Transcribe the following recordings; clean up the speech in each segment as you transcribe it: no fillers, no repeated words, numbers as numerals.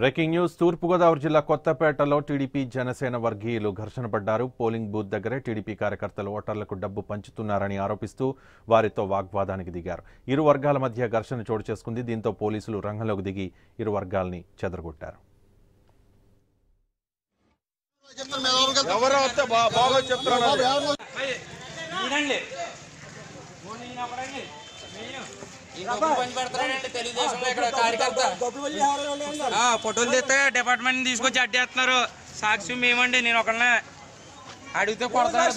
Breaking news తూర్పుగోదావరి జిల్లా కొత్తపేటలో TDP Janasena వర్గీయులు ఘర్షణ పడ్డారు. పోలింగ్ బూత్ దగ్గరే టీడీపీ కార్యకర్తలు ఓటర్లకు డబ్బు పంచుతున్నారని ఆరోపిస్తూ వారితో వాగ్వాదానికి దిగారు. ఇరు వర్గాల మధ్య ఘర్షణ చోటు చేసుకుంది. దీంతో పోలీసులు రంగంలోకి దిగి ఇరు వర్గాల్ని చెదరగొట్టారు. ఫోటోలు తెస్తే డిపార్ట్మెంట్ తీసుకొచ్చి అడ్డేస్తున్నారు. సాక్షి మేమండి, నేను ఒకళ్ళనే అడిగితే కొడతారు.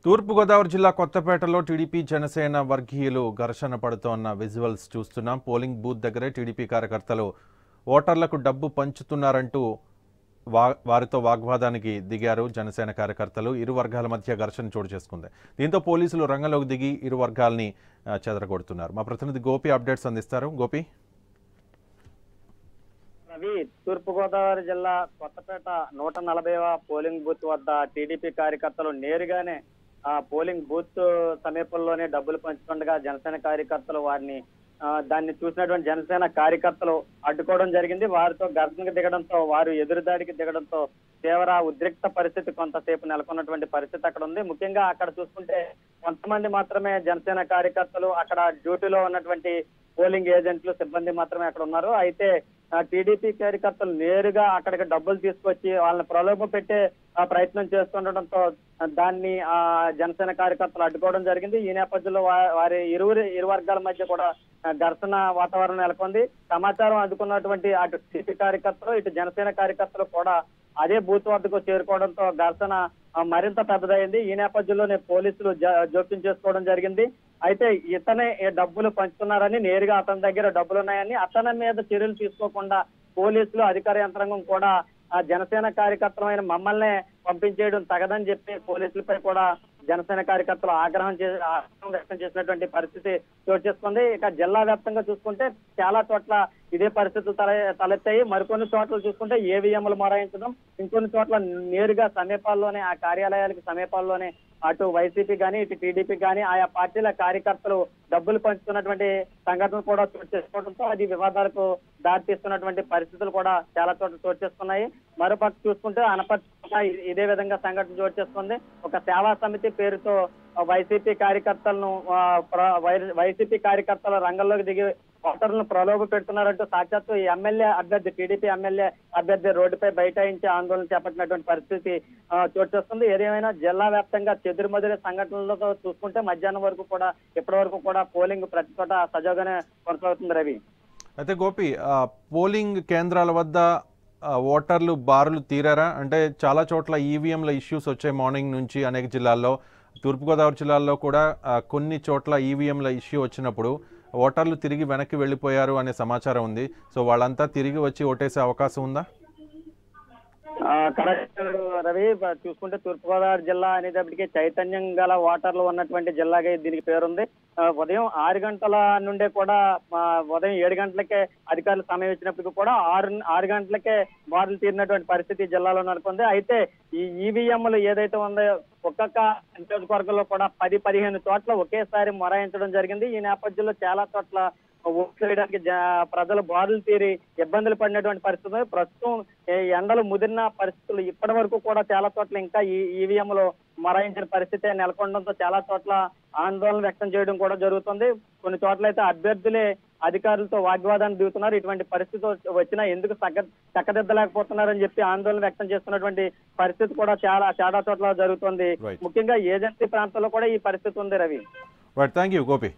తూర్పుగోదావరి జిల్లా కొత్తపేటలో టీడీపీ జనసేన వర్గీయులు ఘర్షణ పడుతోన్న విజువల్స్ చూస్తున్నాం. పోలింగ్ బూత్ దగ్గరే టీడీపీ కార్యకర్తలు ఓటర్లకు డబ్బు పంచుతున్నారంటూ వారితో వాగ్వాదానికి దిగారు జనసేన కార్యకర్తలు. ఇరు వర్గాల మధ్య ఘర్షణ చోటు చేసుకుంది. దీంతో పోలీసులు రంగంలోకి దిగి ఇరు వర్గాల్ని చెదరగొడుతున్నారు. మా ప్రతినిధి గోపి అప్డేట్స్ అందిస్తారు. గోపి, రవి, తూర్పుగోదావరి జిల్లా కొత్తపేట 140వ పోలింగ్ బూత్ వద్ద టీడీపీ కార్యకర్తలు నేరుగానే పోలింగ్ బూత్ సమీపంలోనే డబ్బులు పంచుతుండగా జనసేన కార్యకర్తలు దాన్ని చూసినటువంటి జనసేన కార్యకర్తలు అడ్డుకోవడం జరిగింది. వారితో ఘర్షణకు దిగడంతో, వారు ఎదురుదాడికి దిగడంతో తీవ్ర ఉద్రిక్త పరిస్థితి కొంతసేపు నెలకొన్నటువంటి పరిస్థితి అక్కడ ఉంది. ముఖ్యంగా అక్కడ చూసుకుంటే కొంతమంది మాత్రమే జనసేన కార్యకర్తలు, అక్కడ డ్యూటీలో ఉన్నటువంటి పోలింగ్ ఏజెంట్లు, సిబ్బంది మాత్రమే అక్కడ ఉన్నారు. అయితే టీడీపీ కార్యకర్తలు నేరుగా అక్కడికి డబ్బులు తీసుకొచ్చి వాళ్ళని ప్రలోభ పెట్టే ప్రయత్నం చేస్తుండటంతో దాన్ని జనసేన కార్యకర్తలు అడ్డుకోవడం జరిగింది. ఈ నేపథ్యంలో వారి ఇరు వర్గాల మధ్య కూడా ఘర్షణ వాతావరణం నెలకొంది. సమాచారం అందుకున్నటువంటి అటు టీడీపీ కార్యకర్తలు, ఇటు జనసేన కార్యకర్తలు కూడా అదే బూత్ వద్దకు చేరుకోవడంతో ఘర్షణ మరింత పెద్దదైంది. ఈ నేపథ్యంలోనే పోలీసులు జోక్యం చేసుకోవడం జరిగింది. అయితే ఇతనే డబ్బులు పంచుతున్నారని, నేరుగా అతని దగ్గర డబ్బులు ఉన్నాయని, అతని మీద చర్యలు తీసుకోకుండా పోలీసులు అధికార యంత్రాంగం కూడా జనసేన కార్యకర్తలైన మమ్మల్ని పంపించేయడం తగదని చెప్పి పోలీసులపై కూడా జనసేన కార్యకర్తలు ఆగ్రహం వ్యక్తం చేసినటువంటి పరిస్థితి చోటు చేసుకుంది. ఇక జిల్లా వ్యాప్తంగా చూసుకుంటే చాలా చోట్ల ఇదే పరిస్థితులు తలెత్తాయి. మరికొన్ని చోట్ల చూసుకుంటే ఏవిఎంలు మొరాయించడం, ఇంకొన్ని చోట్ల నేరుగా సమీపాల్లోనే, ఆ కార్యాలయాలకు సమీపాల్లోనే అటు వైసీపీ కానీ ఇటు టీడీపీ కానీ ఆయా పార్టీల కార్యకర్తలు డబ్బులు పంచుతున్నటువంటి సంఘటనలు కూడా చోటు చేసుకోవడంతో అది వివాదాలకు దారితీస్తున్నటువంటి పరిస్థితులు కూడా చాలా చోట్ల చోటు చేసుకున్నాయి. మరోపక్క చూసుకుంటే అనపర్తి ఇదే విధంగా సంఘటన చోటు చేసుకుంది. ఒక సేవా సమితి పేరుతో వైసీపీ కార్యకర్తల రంగంలోకి దిగి ఓటర్లను ప్రలోభ పెడుతున్నారంటూ సాక్షాత్తు ఈ ఎమ్మెల్యే అభ్యర్థి, టీడీపీ ఎమ్మెల్యే అభ్యర్థి రోడ్డుపై బైఠాయించి ఆందోళన చేపట్టినటువంటి పరిస్థితి చోటు చేస్తుంది. ఏదేమైనా జిల్లా వ్యాప్తంగా చెదురుమదురే సంఘటనలతో చూసుకుంటే మధ్యాహ్నం వరకు కూడా, ఇప్పటి వరకు కూడా పోలింగ్ ప్రతి చోట సజావుగానే కొనసాగుతుంది. రవి, అయితే గోపి, పోలింగ్ కేంద్రాల వద్ద ఓటర్లు బారులు తీరారా? అంటే చాలా చోట్ల ఈవీఎంల ఇష్యూస్ వచ్చాయి మార్నింగ్ నుంచి అనేక జిల్లాల్లో. తూర్పుగోదావరి జిల్లాల్లో కూడా కొన్ని చోట్ల ఈవీఎంల ఇష్యూ వచ్చినప్పుడు ఓటర్లు తిరిగి వెనక్కి వెళ్ళిపోయారు అనే సమాచారం ఉంది. సో వాళ్ళంతా తిరిగి వచ్చి ఓటేసే అవకాశం ఉందా? కరెక్ట్ రవి, చూసుకుంటే తూర్పుగోదావరి జిల్లా అనేటప్పటికీ చైతన్యం గల ఓటర్లు ఉన్నటువంటి జిల్లాగా దీనికి పేరుంది. ఉదయం 6 గంటల నుండే కూడా, ఉదయం 7 గంటలకే అధికారులు సమయం ఇచ్చినప్పటికీ కూడా 6 గంటలకే బారులు తీరినటువంటి పరిస్థితి జిల్లాలో నెలకొంది. అయితే ఈ ఈవీఎంలు ఏదైతే ఉందో ఒక్కొక్క నియోజకవర్గంలో కూడా 10-15 చోట్ల ఒకేసారి మొరాయించడం జరిగింది. ఈ నేపథ్యంలో చాలా చోట్ల ఓట్లు వేయడానికి ప్రజలు బారులు తీరి ఇబ్బందులు పడినటువంటి పరిస్థితులు. ప్రస్తుతం ఎండలు ముదిరిన పరిస్థితులు ఇప్పటి వరకు కూడా చాలా చోట్ల ఇంకా ఈ ఈవీఎంలు మొరాయించిన పరిస్థితి నెలకొనడంతో చాలా చోట్ల ఆందోళన వ్యక్తం చేయడం కూడా జరుగుతుంది. కొన్ని చోట్ల అయితే అభ్యర్థులే అధికారులతో వాగ్వాదాన్ని దిగుతున్నారు. ఇటువంటి పరిస్థితి వచ్చినా ఎందుకు చక్కదిద్దలేకపోతున్నారని చెప్పి ఆందోళన వ్యక్తం చేస్తున్నటువంటి పరిస్థితి కూడా చాలా చోట్ల జరుగుతుంది. ముఖ్యంగా ఏజెన్సీ ప్రాంతాల్లో కూడా ఈ పరిస్థితి ఉంది. Ravi, thank you Gopi.